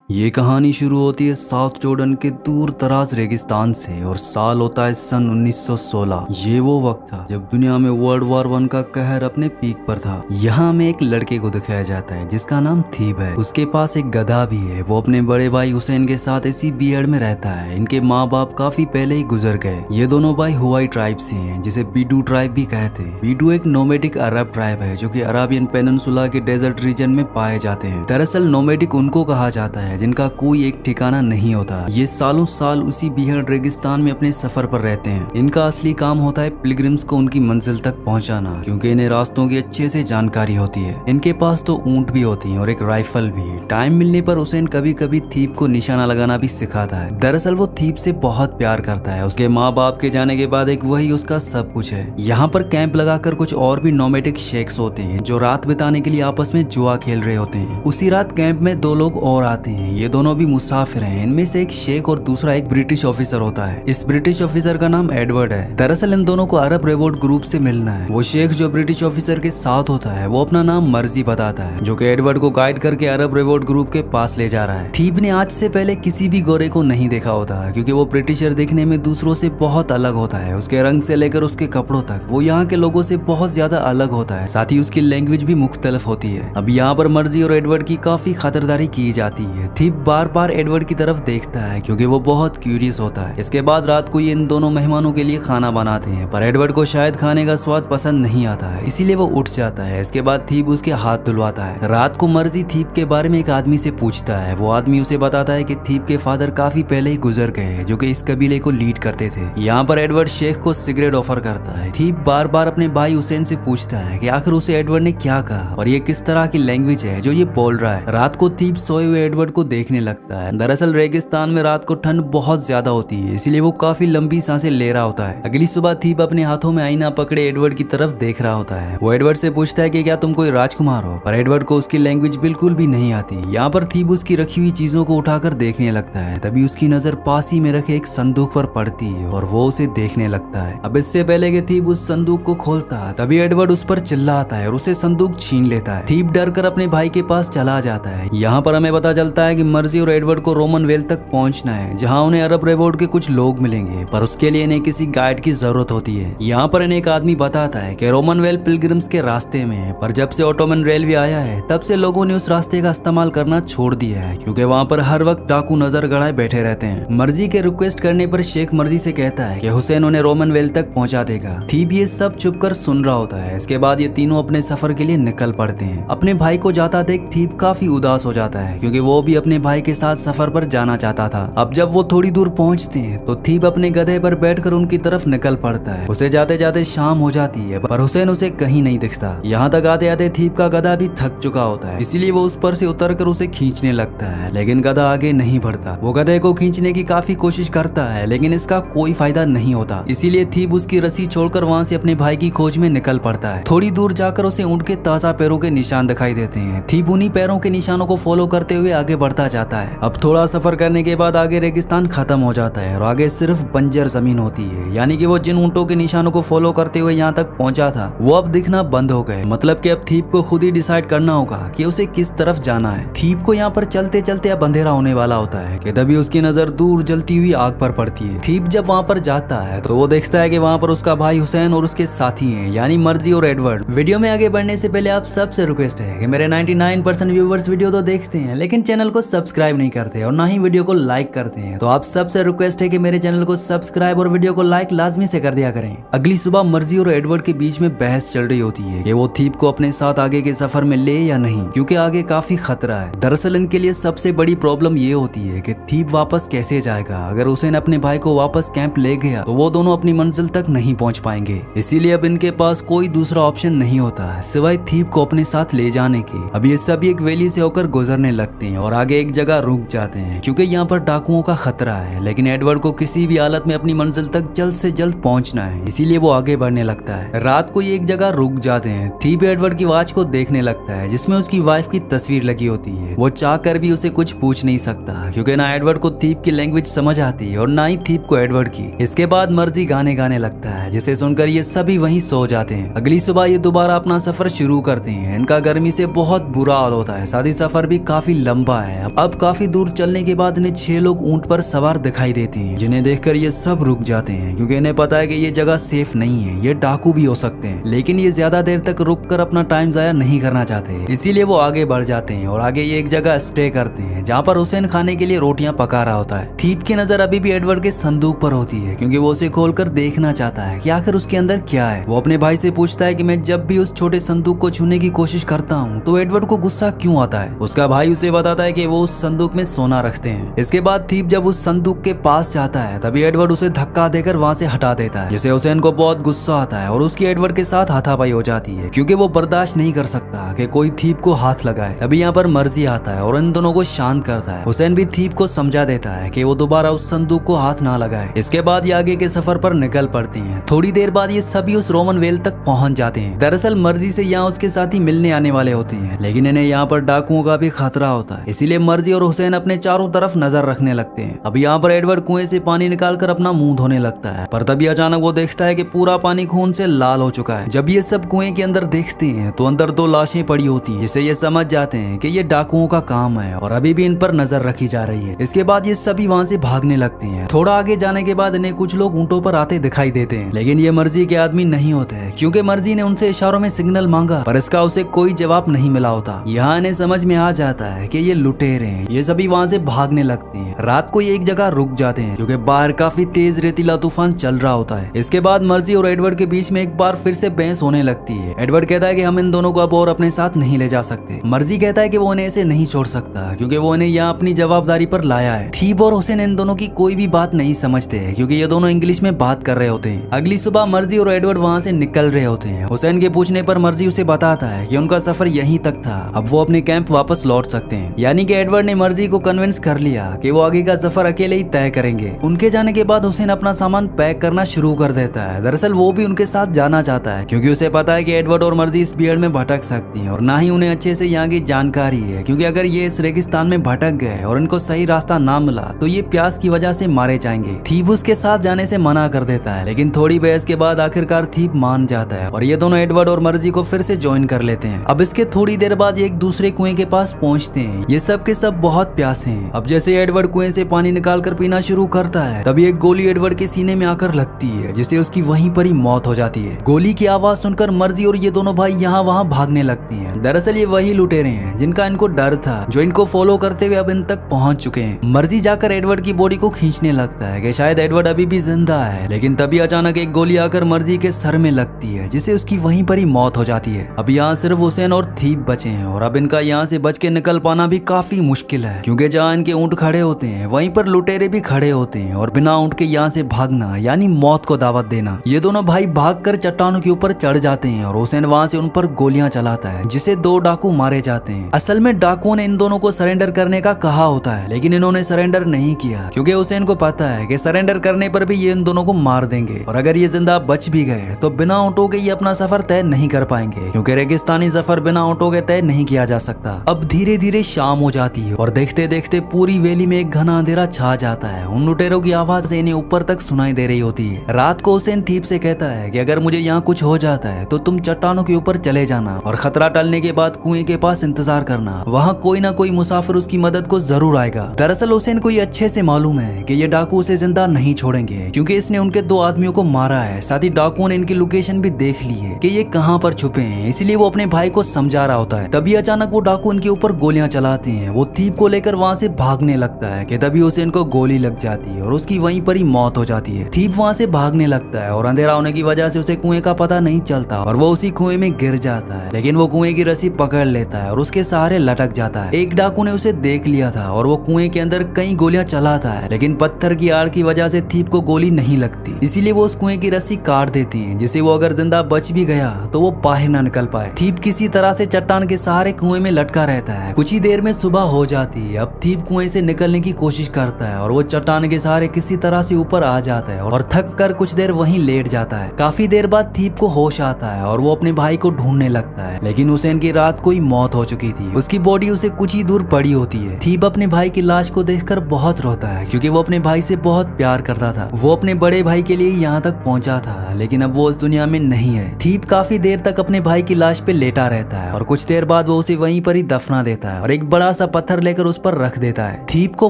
ये कहानी शुरू होती है साउथ जॉर्डन के दूर दराज रेगिस्तान से और साल होता है सन 1916। ये वो वक्त था जब दुनिया में वर्ल्ड वॉर 1 का कहर अपने पीक पर था। यहाँ हमें एक लड़के को दिखाया जाता है जिसका नाम थीब है। उसके पास एक गधा भी है। वो अपने बड़े भाई हुसैन के साथ इसी बियड में रहता है। इनके माँ बाप काफी पहले ही गुजर गए। ये दोनों भाई हुआई ट्राइब से हैं जिसे बीडू ट्राइब भी कहते हैं। बीडू एक नोमेडिक अरब ट्राइब है जो कि अराबियन पेनिनसुला के डेजर्ट रीजन में पाए जाते हैं। दरअसल नोमेडिक उनको कहा जाता है जिनका कोई एक ठिकाना नहीं होता। ये सालों साल उसी बिहड़ रेगिस्तान में अपने सफर पर रहते हैं। इनका असली काम होता है पिलग्रिम्स को उनकी मंजिल तक पहुंचाना, क्योंकि इन्हें रास्तों की अच्छे से जानकारी होती है। इनके पास तो ऊंट भी होती हैं और एक राइफल भी। टाइम मिलने पर हुसैन कभी कभी थीप को निशाना लगाना भी सिखाता है। दरअसल वो थीप से बहुत प्यार करता है। उसके माँ बाप के जाने के बाद एक वही उसका सब कुछ है। यहाँ पर कैंप लगाकर कुछ और भी नोमेडिक शेख्स होते हैं जो रात बिताने के लिए आपस में जुआ खेल रहे होते हैं। उसी रात कैंप में 2 लोग और आते हैं। ये दोनों भी मुसाफिर हैं। इनमें से एक शेख और दूसरा एक ब्रिटिश ऑफिसर होता है। इस ब्रिटिश ऑफिसर का नाम एडवर्ड है। दरअसल इन दोनों को अरब रेवोल्ट ग्रुप से मिलना है। वो शेख जो ब्रिटिश ऑफिसर के साथ होता है वो अपना नाम मर्जी बताता है, जो कि एडवर्ड को गाइड करके अरब रेवोल्ट ग्रुप के पास ले जा रहा है। थीब ने आज से पहले किसी भी गोरे को नहीं देखा होता, क्योंकि वो ब्रिटिशर दिखने में दूसरों से बहुत अलग होता है। उसके रंग से लेकर उसके कपड़ों तक वो यहाँ के लोगों से बहुत ज्यादा अलग होता है। साथ ही उसकी लैंग्वेज भी मुख्तलिफ होती है। अब यहाँ पर मर्जी और एडवर्ड की काफी खातिरदारी की जाती है। थीब बार बार एडवर्ड की तरफ देखता है क्योंकि वो बहुत क्यूरियस होता है। इसके बाद रात को ये इन दोनों मेहमानों के लिए खाना बनाते हैं, पर एडवर्ड को शायद खाने का स्वाद पसंद नहीं आता है, इसीलिए वो उठ जाता है। इसके बाद थीब उसके हाथ धुलवाता है। रात को मर्जी थीब के बारे में एक आदमी से पूछता है। वो आदमी उसे बताता है कि थीब के फादर काफी पहले ही गुजर गए हैं, जो कि इस कबीले को लीड करते थे। यहाँ पर एडवर्ड शेख को सिगरेट ऑफर करता है। थीब बार बार अपने भाई हुसैन से पूछता है कि आखिर उसे एडवर्ड ने क्या कहा और ये किस तरह की लैंग्वेज है जो ये बोल रहा है। रात को थीब सोए हुए एडवर्ड को देखने लगता है। दरअसल रेगिस्तान में रात को ठंड बहुत ज्यादा होती है, इसीलिए वो काफी लंबी सांसें ले रहा होता है। अगली सुबह थीब अपने हाथों में आईना पकड़े एडवर्ड की तरफ देख रहा होता है। वो एडवर्ड से पूछता है कि क्या तुम कोई राजकुमार हो, पर एडवर्ड को उसकी लैंग्वेज बिल्कुल भी नहीं आती। यहाँ पर थीब उसकी रखी हुई चीजों को उठाकर देखने लगता है। तभी उसकी नजर पास ही में रखे एक संदूक पर पड़ती है और वो उसे देखने लगता है। अब इससे पहले कि थीब उस संदूक को खोलता तभी एडवर्ड उस पर चिल्लाता है और उसे संदूक छीन लेता है। थीब डर कर अपने भाई के पास चला जाता है। यहाँ पर हमें पता चलता है कि मर्जी और एडवर्ड को रोमन वेल तक पहुंचना है, जहां उन्हें अरब रेवोल्ट के कुछ लोग मिलेंगे, पर उसके लिए इन्हें किसी गाइड की जरूरत होती है। यहाँ पर इन्हें एक आदमी बताता है कि रोमन वेल पिलग्रिम्स के रास्ते में है, पर जब से ऑटोमन रेलवे आया है तब से लोगों ने उस रास्ते का इस्तेमाल करना छोड़ दिया है, क्योंकि वहाँ पर हर वक्त डाकू नजर गड़ाए बैठे रहते हैं। मर्जी के रिक्वेस्ट करने पर शेख मर्जी से कहता है कि हुसैन उन्हें रोमन वेल तक पहुंचा देगा। थीब ये सब चुप कर सुन रहा होता है। इसके बाद ये तीनों अपने सफर के लिए निकल पड़ते हैं। अपने भाई को जाता देख थीब काफी उदास हो जाता है, क्योंकि वो भी अपने भाई के साथ सफर पर जाना चाहता था। अब जब वो थोड़ी दूर पहुंचते हैं तो थीब अपने गधे पर बैठकर उनकी तरफ निकल पड़ता है। उसे जाते जाते शाम हो जाती है, पर हुसैन उसे कहीं नहीं दिखता। यहाँ तक आते आते थीब का गधा भी थक चुका होता है, इसीलिए वो उस पर से उतरकर उसे खींचने लगता है, लेकिन गधा आगे नहीं बढ़ता। वो गधे को खींचने की काफी कोशिश करता है, लेकिन इसका कोई फायदा नहीं होता। इसीलिए थीब उसकी रस्सी छोड़कर वहाँ से अपने भाई की खोज में निकल पड़ता है। थोड़ी दूर जाकर उसे ऊंट के ताजा पैरों के निशान दिखाई देते हैं। थीब उन्हीं पैरों के निशानों को फॉलो करते हुए आगे बढ़ता जाता है। अब थोड़ा सफर करने के बाद आगे रेगिस्तान खत्म हो जाता है और आगे सिर्फ बंजर जमीन होती है, यानी कि वो जिन ऊंटों के निशानों को फॉलो करते हुए यहाँ तक पहुंचा था वो अब दिखना बंद हो गए। मतलब कि अब थीब को खुद ही डिसाइड करना होगा कि उसे किस तरफ जाना है। थीब को यहाँ पर चलते चलते अब अंधेरा होने वाला होता है कि तभी उसकी नजर दूर जलती हुई आग पर पड़ती है। थीब जब वहाँ पर जाता है तो वो देखता है कि वहाँ पर उसका भाई हुसैन और उसके साथी हैं, यानी मर्जी और एडवर्ड। वीडियो में आगे बढ़ने से पहले आप सबसे रिक्वेस्ट है कि मेरे 99% व्यूवर्स वीडियो तो देखते हैं लेकिन चैनल को सब्सक्राइब नहीं करते और ना ही वीडियो को लाइक करते हैं, तो आप सबसे रिक्वेस्ट है कि मेरे चैनल को सब्सक्राइब और वीडियो को लाइक लाजमी से कर दिया करें। अगली सुबह मर्जी और एडवर्ड के बीच में बहस चल रही होती है कि वो थीब को अपने साथ आगे के सफर में ले या नहीं, क्योंकि आगे काफी खतरा है। दरअसल इनके लिए सबसे बड़ी प्रॉब्लम ये होती है कि थीब वापस कैसे जाएगा। अगर हुसैन अपने भाई को वापस कैंप ले गया तो वो दोनों अपनी मंजिल तक नहीं पहुंच पाएंगे। इसीलिए अब इनके पास कोई दूसरा ऑप्शन नहीं होता सिवाय थीब को अपने साथ ले जाने के। अब ये सब एक वैली से होकर गुजरने लगते हैं और आगे एक जगह रुक जाते हैं, क्योंकि यहाँ पर डाकुओं का खतरा है। लेकिन एडवर्ड को किसी भी हालत में अपनी मंजिल तक जल्द से जल्द पहुंचना है, इसीलिए वो आगे बढ़ने लगता है। रात को ये एक जगह रुक जाते हैं। थीब एडवर्ड की वॉच को देखने लगता है जिसमें उसकी वाइफ की तस्वीर लगी होती है। वो चाह कर भी उसे कुछ पूछ नहीं सकता, क्योंकि ना एडवर्ड को थीब की लैंग्वेज समझ आती और ना ही थीब को एडवर्ड की। इसके बाद मर्जी गाने गाने लगता है, जिसे सुनकर ये सभी वहीं सो जाते हैं। अगली सुबह ये दोबारा अपना सफर शुरू करते हैं। इनका गर्मी से बहुत बुरा हाल होता है, साथ ही सफर भी काफी लंबा है। है। अब काफी दूर चलने के बाद इन्हें 6 लोग ऊंट पर सवार दिखाई देते हैं, जिन्हें देखकर ये सब रुक जाते हैं क्योंकि इन्हें पता है कि ये जगह सेफ नहीं है, ये डाकू भी हो सकते हैं। लेकिन ये ज्यादा देर तक रुक कर अपना टाइम जाया नहीं करना चाहते, इसीलिए वो आगे बढ़ जाते हैं और आगे ये एक जगह स्टे करते हैं जहाँ पर हुसैन खाने के लिए रोटियां पका रहा होता है। थीप की नजर अभी भी एडवर्ड के संदूक पर होती है क्योंकि वो उसे खोलकर देखना चाहता है कि आखिर उसके अंदर क्या है। वो अपने भाई से पूछता है कि मैं जब भी उस छोटे संदूक को छूने की कोशिश करता हूँ तो एडवर्ड को गुस्सा क्यों आता है। उसका भाई उसे बताता है कि वो उस संदूक में सोना रखते हैं। इसके बाद थीप जब उस संदूक के पास जाता है तभी एडवर्ड उसे धक्का देकर वहाँ से हटा देता है, जिससे हुसैन को बहुत गुस्सा आता है और उसकी एडवर्ड के साथ हाथापाई हो जाती है क्योंकि वो बर्दाश्त नहीं कर सकता कि कोई थीप को हाथ लगाए। अभी यहाँ पर मर्जी आता है और इन दोनों को शांत करता है। हुसैन भी थीप को समझा देता है कि वो दोबारा उस संदूक को हाथ ना लगाए। इसके बाद ये आगे के सफर पर निकल पड़ती हैं। थोड़ी देर बाद ये सभी उस रोमन वेल तक पहुंच जाते हैं। दरअसल मर्जी से यहाँ उसके साथी मिलने आने वाले होते हैं, लेकिन इन्हें यहाँ पर डाकुओं का भी खतरा होता है, इसीलिए मर्जी और हुसैन अपने चारों तरफ नजर रखने लगते हैं। अब यहाँ पर एडवर्ड कुएं से पानी निकालकर अपना मुंह धोने लगता है, पर तभी अचानक वो देखता है कि पूरा पानी खून से लाल हो चुका है। जब ये सब कुएं के अंदर देखते हैं तो अंदर 2 लाशें पड़ी होती है, जिससे ये समझ जाते हैं कि ये डाकुओं का काम है और अभी भी इन पर नजर रखी जा रही है। इसके बाद ये सभी वहाँ से भागने लगते हैं। थोड़ा आगे जाने के बाद इन्हें कुछ लोग ऊंटों पर आते दिखाई देते हैं, लेकिन ये मर्जी के आदमी नहीं होते हैं क्योंकि मर्जी ने उनसे इशारों में सिग्नल मांगा पर इसका उसे कोई जवाब नहीं मिला होता। यहाँ इन्हें समझ में आ जाता है कि ये लुटेरे हैं। ये सभी वहाँ से भागने लगते हैं। रात को ये एक जगह रुक जाते हैं क्योंकि बाहर काफी तेज रेतीला तूफान चल रहा होता है। इसके बाद मर्जी और एडवर्ड के बीच में एक बार फिर से बहस होने लगती है। एडवर्ड कहता है कि हम इन दोनों को अब और अपने साथ नहीं ले जा सकते। मर्जी कहता है कि वो इन्हें ऐसे नहीं छोड़ सकता क्योंकि वो इन्हें यहाँ अपनी जवाबदारी पर लाया है। थीप और हुसैन इन दोनों की कोई भी बात नहीं समझते क्योंकि ये दोनों इंग्लिश में बात कर रहे होते हैं। अगली सुबह मर्जी और एडवर्ड वहाँ से निकल रहे होते हैं। हुसैन के पूछने पर मर्जी उसे बताता है कि उनका सफर यहीं तक था, अब वो अपने कैंप वापस लौट सकते हैं। यानी कि एडवर्ड ने मर्जी को कन्विंस कर लिया कि वो आगे का सफर अकेले ही तय करेंगे। उनके जाने के बाद हुसैन अपना सामान पैक करना शुरू कर देता है। दरअसल वो भी उनके साथ जाना चाहता है क्योंकि उसे पता है कि एडवर्ड और मर्जी इस भीड़ में भटक सकती हैं और ना ही उन्हें अच्छे से यहाँ की जानकारी है, क्योंकि अगर ये इस रेगिस्तान में भटक गए और इनको सही रास्ता ना मिला तो ये प्यास की वजह से मारे जाएंगे। थीप उसके साथ जाने से मना कर देता है, लेकिन थोड़ी बहस के बाद आखिरकार थीप मान जाता है और ये दोनों एडवर्ड और मर्जी को फिर से ज्वाइन कर लेते हैं। अब इसके थोड़ी देर बाद ये एक दूसरे कुएं के पास पहुंचते हैं। ये सब के सब बहुत प्यासे हैं। अब जैसे एडवर्ड कुएं से पानी निकाल कर पीना शुरू करता है तभी एक गोली एडवर्ड के सीने में आकर लगती है, जिससे उसकी वहीं पर ही मौत हो जाती है। गोली की आवाज सुनकर मर्जी और ये दोनों भाई यहाँ वहाँ भागने लगती हैं। दरअसल ये वही लुटेरे हैं जिनका इनको डर था, जो इनको फॉलो करते हुए अब इन तक पहुंच चुके हैं। मर्जी जाकर एडवर्ड की बॉडी को खींचने लगता है कि शायद एडवर्ड अभी भी जिंदा है, लेकिन तभी अचानक एक गोली आकर मर्जी के सर में लगती है, जिससे उसकी वहीं पर ही मौत हो जाती है। अब यहाँ सिर्फ हुसैन और थीप बचे हैं और अब इनका यहाँ से बच के निकल पाना भी काफी मुश्किल है, क्योंकि जहाँ इनके ऊंट खड़े होते हैं वहीं पर लुटेरे भी खड़े होते हैं और बिना ऊंट के यहाँ से भागना यानी मौत को दावत देना। ये दोनों भाई भागकर चट्टानों के ऊपर चढ़ जाते हैं और हुसैन वहाँ से उन पर गोलियां चलाता है, जिससे 2 डाकू मारे जाते हैं। असल में डाकुओं ने इन दोनों को सरेंडर करने का कहा होता है, लेकिन इन्होंने सरेंडर नहीं किया क्योंकि हुसैन को पता है कि सरेंडर करने पर भी ये इन दोनों को मार देंगे और अगर ये जिंदा बच भी गए तो बिना ऊँटों के ये अपना सफर तय नहीं कर पाएंगे, क्योंकि रेगिस्तानी सफर बिना ऊँटों के तय नहीं किया जा सकता। अब धीरे धीरे शाम हो जाती है और देखते देखते पूरी वैली में एक घना अंधेरा छा जाता है। उन लुटेरों की आवाज से इन्हें ऊपर तक सुनाई दे रही होती है। रात को हुसैन थीप से कहता है कि अगर मुझे यहाँ कुछ हो जाता है तो तुम चट्टानों के ऊपर चले जाना और खतरा टलने के बाद कुएं के पास इंतजार करना, वहाँ कोई ना कोई मुसाफिर उसकी मदद को जरूर आएगा। दरअसल हुसैन को ये अच्छे से मालूम है कि ये डाकू उसे जिंदा नहीं छोड़ेंगे, क्योंकि इसने उनके 2 आदमियों को मारा है। साथ ही डाकुओं ने इनकी लोकेशन भी देख ली है कि ये कहाँ पर छुपे हैं, इसलिए वो अपने भाई को समझा रहा होता है। तभी अचानक वो डाकू इनके ऊपर गोलियां चलाते हैं। वो थीप को लेकर वहाँ से भागने लगता है कि तभी हुसैन को गोली लग जाती है और उसकी वहीं पर ही मौत हो जाती है। थीप वहाँ से भागने लगता है और अंधेरा होने की वजह से उसे कुएं का पता नहीं चलता और वो उसी कुएं में गिर जाता है, लेकिन वो कुएं की रस्सी पकड़ लेता है और उसके सहारे लटक जाता है। एक डाकू ने उसे देख लिया था और वो कुएं के अंदर कई गोलियां चलाता है, लेकिन पत्थर की आड़ की वजह से थीप को गोली नहीं लगती, इसीलिए वो उस कुएं की रस्सी काट देती है, जिससे वो अगर जिंदा बच भी गया तो वो बाहर ना निकल पाए। थीप किसी तरह से चट्टान के सहारे कुएं में लटका रहता है। कुछ ही देर में सुबह हो जाती है। अब थीप कुएं से निकलने की कोशिश करता है और वो चट्टान के सहारे किसी तरह से ऊपर आ जाता है और थक कर कुछ देर वहीं लेट जाता है। काफी देर बाद थीप को होश आता है और वो अपने भाई को ढूंढने लगता है, लेकिन हुसैन की रात को ही मौत हो चुकी थी। उसकी बॉडी उसे कुछ ही दूर पड़ी होती है। थीप अपने भाई की लाश को देखकर बहुत रोता है, क्योंकि वो अपने भाई से बहुत प्यार करता था। वो अपने बड़े भाई के लिए यहाँ तक पहुंचा था, लेकिन अब वो इस दुनिया में नहीं है। थीप काफी देर तक अपने भाई की लाश पे लेटा रहता है और कुछ देर बाद वो उसे वहीं पर ही दफना देता है और एक बड़ा सा पत्थर लेकर उस पर रख देता है। थीप को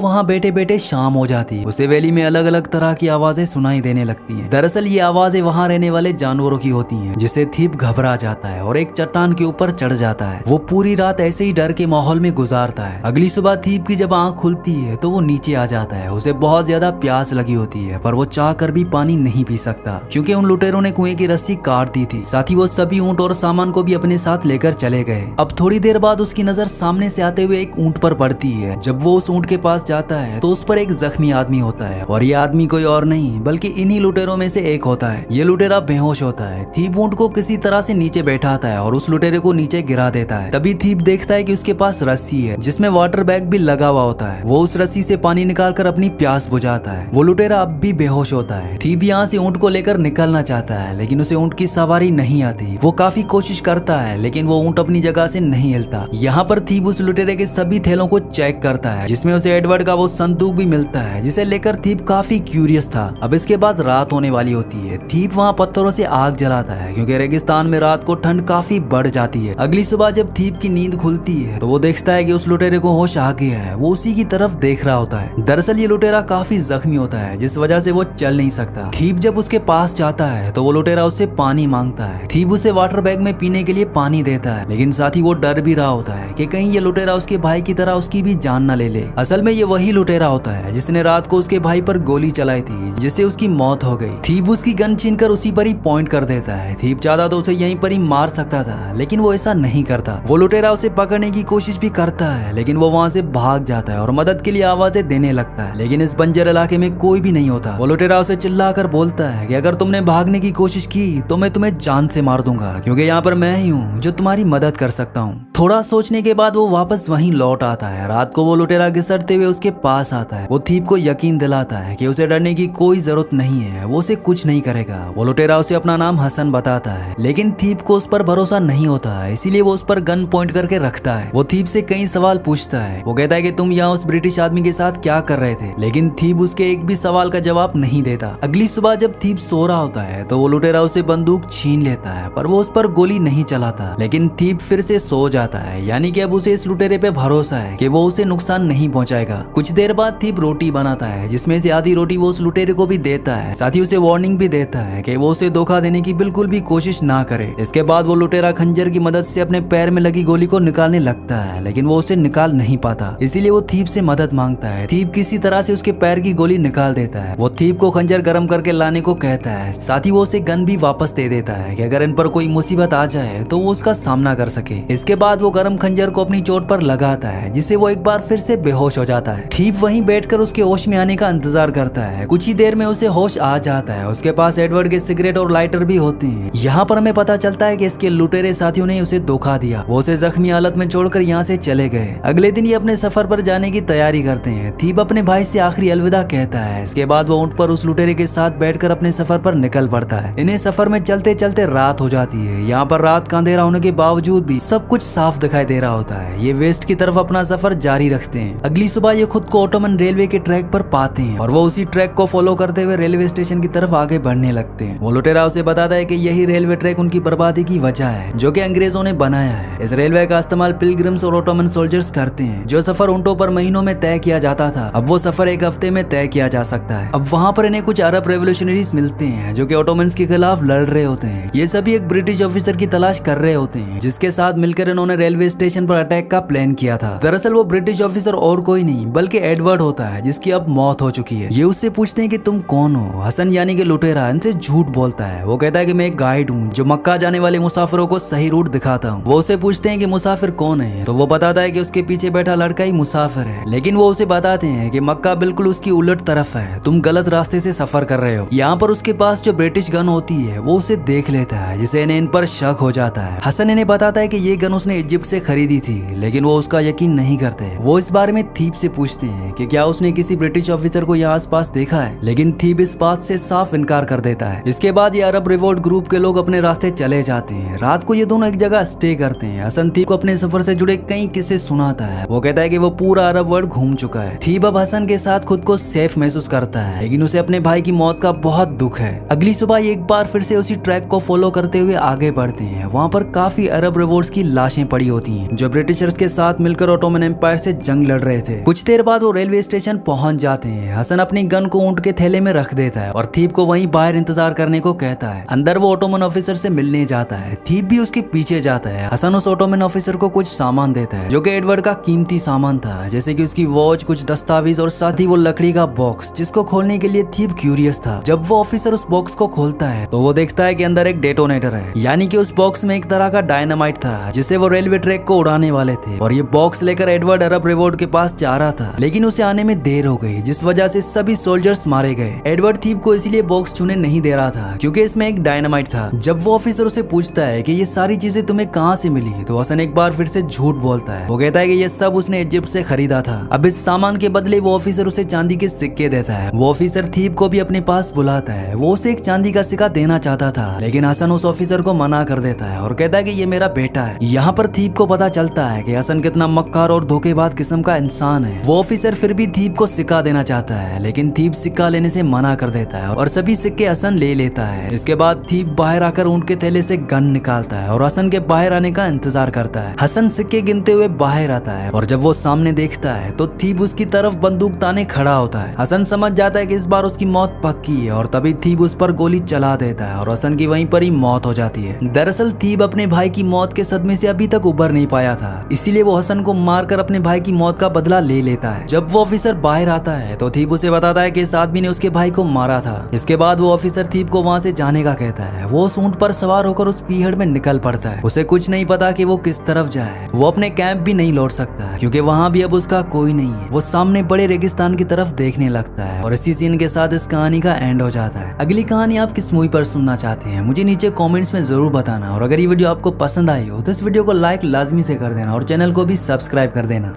वहाँ बैठे बैठे शाम हो जाती है। उसे वैली में अलग अलग तरह की आवाजें सुनाई देने लगती हैं। दरअसल ये आवाजें वहाँ रहने वाले जानवरों की होती हैं, जिससे थीप घबरा जाता है और एक चट्टान के ऊपर चढ़ जाता है। वो पूरी रात ऐसे ही डर के माहौल में गुजारता है। अगली सुबह थीप की जब आंख खुलती है तो वो नीचे आ जाता है। उसे बहुत ज्यादा प्यास लगी होती है, पर वो चाह कर भी पानी नहीं पी सकता क्योंकि उन लुटेरों ने कुएं की रस्सी काट दी थी। साथ ही वो सभी ऊंट और सामान को भी अपने साथ लेकर चले गए। अब थोड़ी देर बाद उसकी नजर सामने से आते हुए एक ऊंट पर पड़ती है। जब वो उस ऊंट के पास जाता है तो उस पर एक जख्मी आदमी होता है और ये आदमी कोई और नहीं बल्कि इन्हीं लुटेरों में से एक होता है। ये लुटेरा बेहोश होता है। थीप ऊंट को किसी तरह से नीचे बैठाता है और उस लुटेरे को नीचे गिरा देता है। तभी थीप देखता है कि उसके पास रस्सी है जिसमें वाटर बैग भी लगा हुआ होता है। वो उस रस्सी से पानी निकालकर अपनी प्यास बुझाता है। वो लुटेरा अब भी बेहोश होता है। थीप यहाँ से ऊंट को लेकर निकलना चाहता है, लेकिन उसे ऊंट की सवारी नहीं आती। वो काफी कोशिश करता है लेकिन वो ऊंट अपनी जगह से नहीं हिलता। यहाँ पर थीप उस लुटेरे के सभी थैलों को चेक करता है, जिसमें उसे एडवर्ड का वो संदूक भी मिलता है, जिसे लेकर थीप काफी क्यूरियस था। अब इसके बाद रात होने वाली होती है। थीप वहाँ पत्थरों से आग जलाता है क्योंकि रेगिस्तान में रात को ठंड काफी बढ़ जाती है। अगली सुबह जब थीप की नींद खुलती है तो वो देखता है कि उस लुटेरे को होश आ गया है। वो उसी की तरफ देख रहा होता है। दरअसल ये लुटेरा काफी जख्मी होता है, जिस वजह से वो चल नहीं सकता। थीप जब उसके पास जाता है तो वो लुटेरा उससे पानी मांगता है। थीप उसे वाटर बैग में पीने के लिए पानी देता है, लेकिन साथ ही वो डर भी रहा होता है कि कहीं ये लुटेरा उसके भाई की तरह उसकी भी जान न ले ले। असल में ये वही लुटेरा होता है जिसने रात को उसके भाई पर गोली चलाई थी, जिससे उसकी मौत हो गई। थीप उसकी गन छीनकर उसी पर ही पॉइंट कर देता है। थीप चाहता तो उसे यहीं पर ही मार सकता था, लेकिन वो ऐसा नहीं करता। वो लुटेरा उसे पकड़ने की कोशिश भी करता है, लेकिन वो वहाँ से भाग जाता है और मदद के लिए आवाजें देने लगता है, लेकिन इस बंजर इलाके में कोई भी नहीं होता। वो लुटेरा उसे चिल्लाकर बोलता है कि अगर तुमने भागने की कोशिश की तो मैं तुम्हें जान से मार दूंगा, क्योंकि यहाँ पर मैं ही हूँ जो तुम्हारी मदद कर सकता हूँ। थोड़ा सोचने के बाद वो वापस वहीं लौट आता है। रात को वो लुटेरा घिसटते हुए उसके पास आता है। वो थीप को यकीन दिलाता है कि उसे डरने की कोई जरूरत नहीं है, वो उसे कुछ नहीं करेगा। वो लुटेरा उसे अपना नाम हसन बताता है, लेकिन थीप को उस पर भरोसा नहीं होता है, इसीलिए वो उस पर गन पॉइंट करके रखता है। वो थीप से कई सवाल पूछता है। वो कहता है कि तुम यहाँ उस ब्रिटिश आदमी के साथ क्या कर रहे थे, लेकिन थीप उसके एक भी सवाल का जवाब नहीं देता। अगली सुबह जब थीप सो रहा होता है तो वो लुटेरा उसे बंदूक छीन लेता है, पर वो उस पर गोली नहीं चलाता। लेकिन थीप फिर से सो जाता है, यानी कि अब उसे इस लुटेरे पे भरोसा है कि वो उसे नुकसान नहीं पहुंचाएगा। कुछ देर बाद थीप रोटी बनाता है, जिसमें से आधी रोटी वो उस लुटेरे को भी देता है। साथ ही उसे वार्निंग भी देता है कि वो उसे धोखा देने की बिल्कुल भी कोशिश ना करे। इसके बाद वो लुटेरा खंजर की मदद से अपने पैर में लगी गोली को निकालने लगता है, लेकिन वो उसे निकाल नहीं पाता। इसीलिए वो थीप से मदद मांगता है। थीप किसी तरह से उसके पैर की गोली निकाल देता है। वो थीप को खंजर गर्म करके लाने को कहता है। साथ ही वो उसे गन भी वापस दे देता है कि अगर इन पर कोई मुसीबत आ जाए तो वो उसका सामना कर सके। इसके बाद वो गर्म खंजर को अपनी चोट पर लगाता है, जिससे वो एक बार फिर से बेहोश हो जाता है। थीप वहीं बैठकर उसके होश में आने का इंतजार करता है। कुछ ही देर में उसे होश आ जाता है। उसके पास एडवर्ड के सिगरेट और लाइटर भी होते हैं। यहाँ पर हमें पता चलता है कि इसके लुटेरे साथियों ने उसे धोखा दिया। वो उसे जख्मी हालत में छोड़कर यहाँ से चले गए। अगले दिन ये अपने सफर पर जाने की तैयारी करते हैं। थीप अपने भाई से आखिरी अलविदा कहता है। इसके बाद वो ऊंट पर उस लुटेरे के साथ बैठकर अपने सफर पर निकल पड़ता है। इन्हें सफर में चलते चलते रात हो जाती है। यहाँ पर रात का अंधेरा होने के बावजूद भी सब कुछ साफ दिखाई दे रहा होता है। ये वेस्ट की तरफ अपना सफर जारी रखते हैं। अगली सुबह ये खुद को ऑटोमन रेलवे के ट्रैक पर पाते हैं और वो उसी ट्रैक को फॉलो करते हुए रेलवे स्टेशन की तरफ आगे बढ़ने लगते हैं। वो लुटेरा उसे बताता है कि यही रेलवे ट्रैक उनकी बर्बादी की वजह है, जो कि अंग्रेजों ने बनाया है। इस रेलवे का इस्तेमाल पिलग्रिम्स और ऑटोमन सोल्जर्स करते हैं। जो सफर ऊंटों पर महीनों में तय किया जाता था, अब वो सफर एक हफ्ते में तय किया जा सकता है। अब वहाँ पर इन्हें कुछ अरब रेवोल्यूशनरीज मिलते हैं जो कि ऑटोमन्स के खिलाफ लड़ रहे होते हैं। ये सभी एक ब्रिटिश ऑफिसर की तलाश कर रहे होते हैं, जिसके साथ मिलकर इन्होंने रेलवे स्टेशन पर अटैक का प्लान किया था। दरअसल वो ब्रिटिश ऑफिसर और कोई नहीं बल्कि एडवर्ड होता है, जिसकी अब मौत हो चुकी है। ये उससे पूछते हैं कि तुम कौन हो। हसन यानी कि लुटेरा इनसे झूठ बोलता है। वो कहता है कि मैं एक गाइड हूँ जो मक्का जाने वाले मुसाफिरों को सही रूट दिखाता हूँ। वो उसे पूछते हैं कि मुसाफिर कौन है, तो वो बताता है कि उसके पीछे बैठा लड़का ही मुसाफिर है। लेकिन वो उसे बताते हैं कि मक्का बिल्कुल उसकी उलट तरफ है, तुम गलत रास्ते से सफर कर रहे हो। यहाँ पर उसके पास जो ब्रिटिश गन होती है वो उसे देख लेता है, जिसे इन्हें इन पर शक हो जाता है। हसन इन्हें बताता है कि ये गन उसने इजिप्ट से खरीदी थी, लेकिन वो उसका यकीन नहीं करते। वो इस बारे में थीप से पूछते हैं कि क्या उसने किसी ब्रिटिश ऑफिसर को यहाँ आसपास देखा है, लेकिन थीप इस बात से साफ इनकार कर देता है। इसके बाद ये अरब रिवोल्ट ग्रुप के लोग अपने रास्ते चले जाते हैं। रात को ये दोनों एक जगह स्टे करते हैं। हसन थीप को अपने सफर से जुड़े कई किस्से सुनाता है। वो कहता है कि वो पूरा अरब वर्ल्ड घूम चुका है। थीप अब हसन के साथ खुद को सेफ महसूस करता है, लेकिन उसे अपने भाई की मौत का बहुत दुख है। अगली सुबह एक बार फिर से उसी ट्रैक को फॉलो करते हुए आगे बढ़ते हैं। वहाँ पर काफी अरब रिवोल्ट्स की लाशें पड़ी होती हैं, जो ब्रिटिशर्स के साथ मिलकर ओटोमन एम्पायर से जंग लड़ रहे थे। कुछ देर बाद वो रेलवे स्टेशन पहुंच जाते हैं। हसन अपनी गन को ऊंट के थैले में रख देता है और थीप को वहीं बाहर इंतजार करने को कहता है। अंदर वो ओटोमन ऑफिसर से मिलने जाता है। थीप भी उसके पीछे जाता है। हसन उस ओटोमन ऑफिसर को कुछ सामान देता है जो कि एडवर्ड का कीमती सामान था, जैसे कि उसकी वॉच, कुछ दस्तावेज और साथ ही वो लकड़ी का बॉक्स, जिसको खोलने के लिए थीप क्यूरियस था। जब वो ऑफिसर उस बॉक्स को खोलता है तो वो देखता है कि अंदर एक डेटोनेटर है, यानी कि उस बॉक्स में एक तरह का डायनामाइट था जिसे वो रेलवे ट्रैक को उड़ाने वाले थे। और ये बॉक्स लेकर एडवर्ड अरब रिवॉर्ड के पास जा रहा था, लेकिन उसे आने में देर हो गई, जिस वजह से सभी सोल्जर्स मारे गए। एडवर्ड थीप को इसलिए बॉक्स छूने नहीं दे रहा था क्योंकि इसमें एक डायनामाइट था। जब वो ऑफिसर उसे पूछता है कि ये सारी चीजें तुम्हें कहां से मिली, तो हसन एक बार फिर से झूठ बोलता है। वो कहता है कि ये सब उसने इजिप्ट से खरीदा था। अब इस सामान के बदले वो ऑफिसर उसे चांदी के सिक्के देता है। वो ऑफिसर थीप को भी अपने पास बुलाता है। वो उसे एक चांदी का सिक्का देना चाहता था, लेकिन हसन उस ऑफिसर को मना कर देता है और कहता है कि ये मेरा बेटा है। यहाँ पर थीप को पता चलता है कि हसन कितना मक्कार और धोखेबाज किस्म का इंसान है। वो ऑफिसर फिर भी थीप को सिक्का देना चाहता है, लेकिन थीप सिक्का लेने से मना कर देता है और सभी सिक्के हसन ले लेता है। इसके बाद थीप बाहर आकर ऊंट के थैले से गन निकालता है और हसन के बाहर आने का इंतजार करता है। हसन सिक्के गिनते हुए बाहर आता है और जब वो सामने देखता है तो थीप उसकी तरफ बंदूक ताने खड़ा होता है। हसन समझ जाता है कि इस बार उसकी मौत पक्की है और तभी थीप उस पर गोली चला देता है और हसन की वहीं पर ही मौत हो जाती है। दरअसल थीप अपने भाई की मौत के सदमे से अभी तक उबर नहीं पाया था, इसीलिए वो हसन को मारकर अपने भाई की मौत का बदला ले लेता है। जब वो ऑफिसर बाहर आता है तो थीप उसे बताता है कि इस आदमी ने उसके भाई को मारा था। इसके बाद वो ऑफिसर थीप को वहां से जाने का कहता है। वो उस ऊंट पर सवार होकर उस पीहड़ में निकल पड़ता है। उसे कुछ नहीं पता कि वो किस तरफ जाए। वो अपने कैंप भी नहीं लौट सकता क्योंकि वहां भी अब उसका कोई नहीं है। वो सामने बड़े रेगिस्तान की तरफ देखने लगता है और इसी सीन के साथ इस कहानी का एंड हो जाता है। अगली कहानी आप किस मूवी पर सुनना चाहते हैं मुझे नीचे कमेंट्स में जरूर बताना, और अगर ये वीडियो आपको पसंद आई हो तो इस वीडियो को लाइक लाजमी से कर देना और चैनल को भी सब्सक्राइब कर देना।